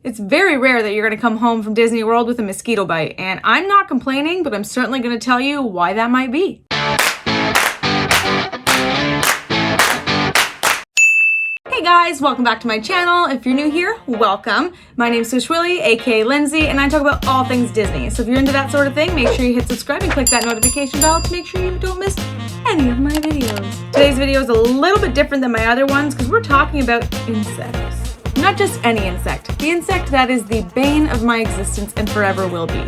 It's very rare that you're going to come home from Disney World with a mosquito bite, and I'm not complaining, but I'm certainly going to tell you why that might be. Hey guys, welcome back to my channel. If you're new here, welcome. My name's Swishwilly, aka Lindsay, and I talk about all things Disney. So if you're into that sort of thing, make sure you hit subscribe and click that notification bell to make sure you don't miss any of my videos. Today's video is a little bit different than my other ones because we're talking about insects. Not just any insect, the insect that is the bane of my existence and forever will be.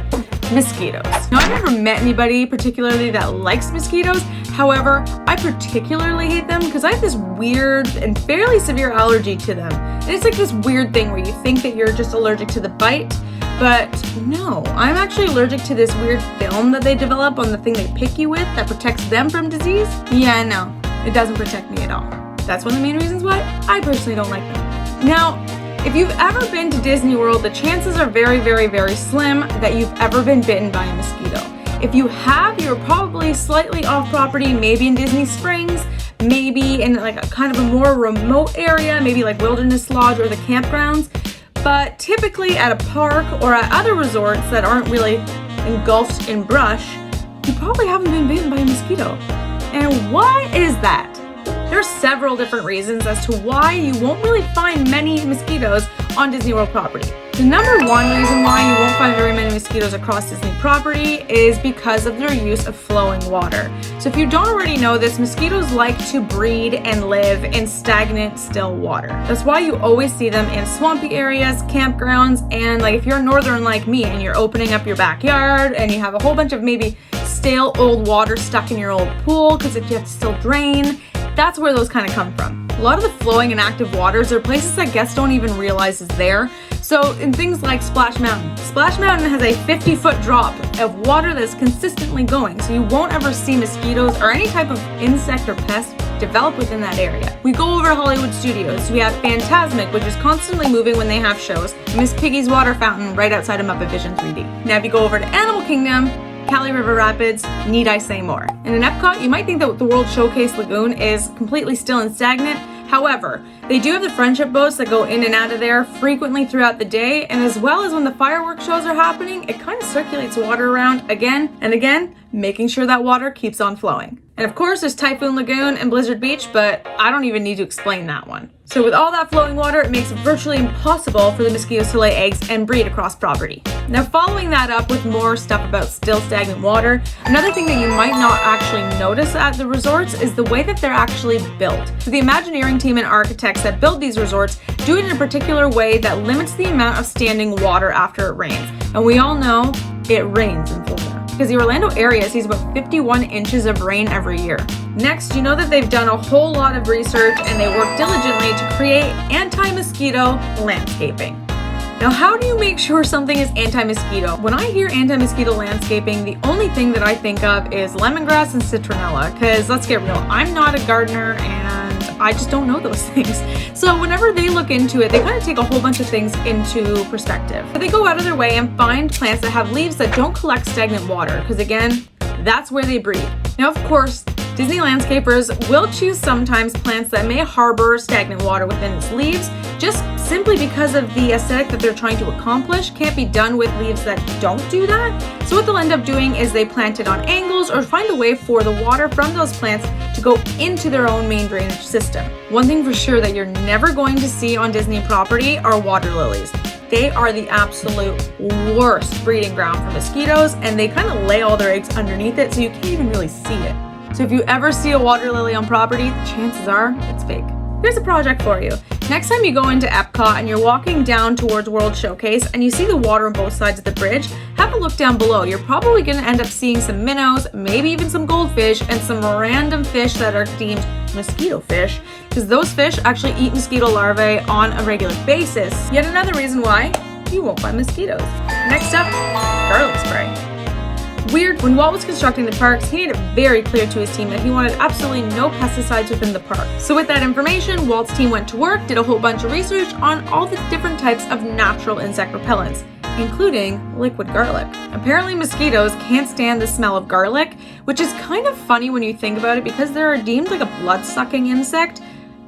Mosquitoes. Now, I've never met anybody particularly that likes mosquitoes. However, I particularly hate them because I have this weird and fairly severe allergy to them. And it's like this weird thing where you think that you're just allergic to the bite, but no, I'm actually allergic to this weird film that they develop on the thing they pick you with that protects them from disease. Yeah, no, it doesn't protect me at all. That's one of the main reasons why I personally don't like them. Now, if you've ever been to Disney World, the chances are very, very, very slim that you've ever been bitten by a mosquito. If you have, you're probably slightly off property, maybe in Disney Springs, maybe in like a kind of a more remote area, maybe like Wilderness Lodge or the campgrounds. But typically at a park or at other resorts that aren't really engulfed in brush, you probably haven't been bitten by a mosquito. And why is that? There are several different reasons as to why you won't really find many mosquitoes on Disney World property. The number one reason why you won't find very many mosquitoes across Disney property is because of their use of flowing water. So if you don't already know this, mosquitoes like to breed and live in stagnant, still water. That's why you always see them in swampy areas, campgrounds, and like if you're northern like me and you're opening up your backyard and you have a whole bunch of maybe stale old water stuck in your old pool because if you have to still drain, that's where those kind of come from. A lot of the flowing and active waters are places that guests don't even realize is there. So in things like Splash Mountain. Splash Mountain has a 50-foot drop of water that's consistently going, so you won't ever see mosquitoes or any type of insect or pest develop within that area. We go over to Hollywood Studios. We have Fantasmic, which is constantly moving when they have shows. Miss Piggy's Water Fountain right outside of Muppet Vision 3D. Now if you go over to Animal Kingdom, Cali River Rapids, need I say more? And in Epcot, you might think that the World Showcase Lagoon is completely still and stagnant. However, they do have the friendship boats that go in and out of there frequently throughout the day, and as well as when the fireworks shows are happening, it kind of circulates water around again and again, making sure that water keeps on flowing. And of course, there's Typhoon Lagoon and Blizzard Beach, but I don't even need to explain that one. So with all that flowing water, it makes it virtually impossible for the mosquitoes to lay eggs and breed across property. Now, following that up with more stuff about still stagnant water, another thing that you might not actually notice at the resorts is the way that they're actually built. So the Imagineering team and architects that build these resorts do it in a particular way that limits the amount of standing water after it rains. And we all know it rains in Florida, because the Orlando area sees about 51 inches of rain every year. Next, you know that they've done a whole lot of research and they work diligently to create anti-mosquito landscaping. Now, how do you make sure something is anti-mosquito? When I hear anti-mosquito landscaping, the only thing that I think of is lemongrass and citronella, because let's get real, I'm not a gardener and I just don't know those things. So whenever they look into it, they kind of take a whole bunch of things into perspective. But they go out of their way and find plants that have leaves that don't collect stagnant water, because again, that's where they breed. Now, of course, Disney landscapers will choose sometimes plants that may harbor stagnant water within its leaves, just simply because of the aesthetic that they're trying to accomplish can't be done with leaves that don't do that. So what they'll end up doing is they plant it on angles or find a way for the water from those plants to go into their own main drainage system. One thing for sure that you're never going to see on Disney property are water lilies. They are the absolute worst breeding ground for mosquitoes, and they kind of lay all their eggs underneath it, so you can't even really see it. So if you ever see a water lily on property, the chances are it's fake. Here's a project for you. Next time you go into Epcot and you're walking down towards World Showcase and you see the water on both sides of the bridge, have a look down below. You're probably going to end up seeing some minnows, maybe even some goldfish, and some random fish that are deemed mosquito fish, because those fish actually eat mosquito larvae on a regular basis. Yet another reason why you won't find mosquitoes. Next up, garlic spray. Weird, when Walt was constructing the parks, he made it very clear to his team that he wanted absolutely no pesticides within the park. So with that information, Walt's team went to work, did a whole bunch of research on all the different types of natural insect repellents, including liquid garlic. Apparently mosquitoes can't stand the smell of garlic, which is kind of funny when you think about it because they're deemed like a blood-sucking insect.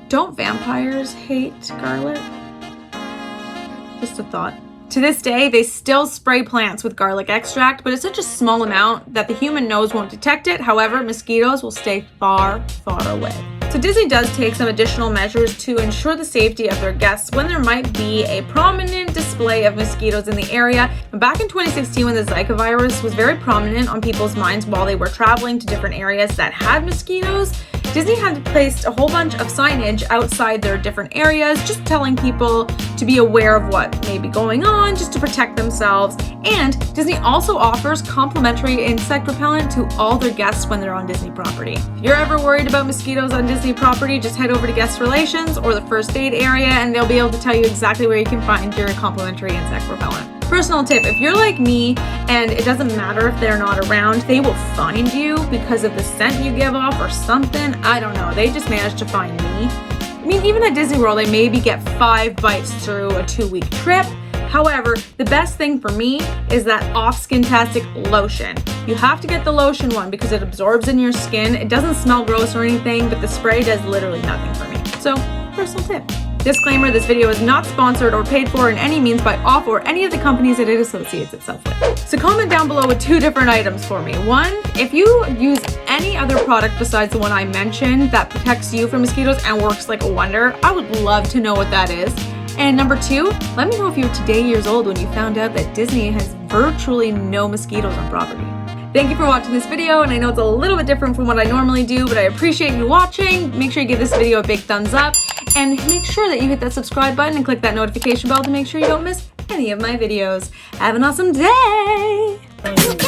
Don't vampires hate garlic? Just a thought. To this day, they still spray plants with garlic extract, but it's such a small amount that the human nose won't detect it. However, mosquitoes will stay far, far away. So Disney does take some additional measures to ensure the safety of their guests when there might be a prominent display of mosquitoes in the area. And back in 2016, when the Zika virus was very prominent on people's minds while they were traveling to different areas that had mosquitoes, Disney had placed a whole bunch of signage outside their different areas, just telling people to be aware of what may be going on, just to protect themselves. And Disney also offers complimentary insect repellent to all their guests when they're on Disney property. If you're ever worried about mosquitoes on Disney property, just head over to guest relations or the first aid area, and they'll be able to tell you exactly where you can find your complimentary insect repellent. Personal tip, if you're like me and it doesn't matter if they're not around, they will find you because of the scent you give off or something. I don't know. They just managed to find me. I mean, even at Disney World, I maybe get 5 bites through a 2-week trip. However, the best thing for me is that Off-Skin-tastic lotion. You have to get the lotion one because it absorbs in your skin. It doesn't smell gross or anything, but the spray does literally nothing for me. So, personal tip. Disclaimer, this video is not sponsored or paid for in any means by Off or any of the companies that it associates itself with. So comment down below with 2 different items for me. 1, if you use any other product besides the one I mentioned that protects you from mosquitoes and works like a wonder, I would love to know what that is. And number 2, let me know if you were today years old when you found out that Disney has virtually no mosquitoes on property. Thank you for watching this video, and I know it's a little bit different from what I normally do, but I appreciate you watching. Make sure you give this video a big thumbs up, and make sure that you hit that subscribe button and click that notification bell to make sure you don't miss any of my videos. Have an awesome day!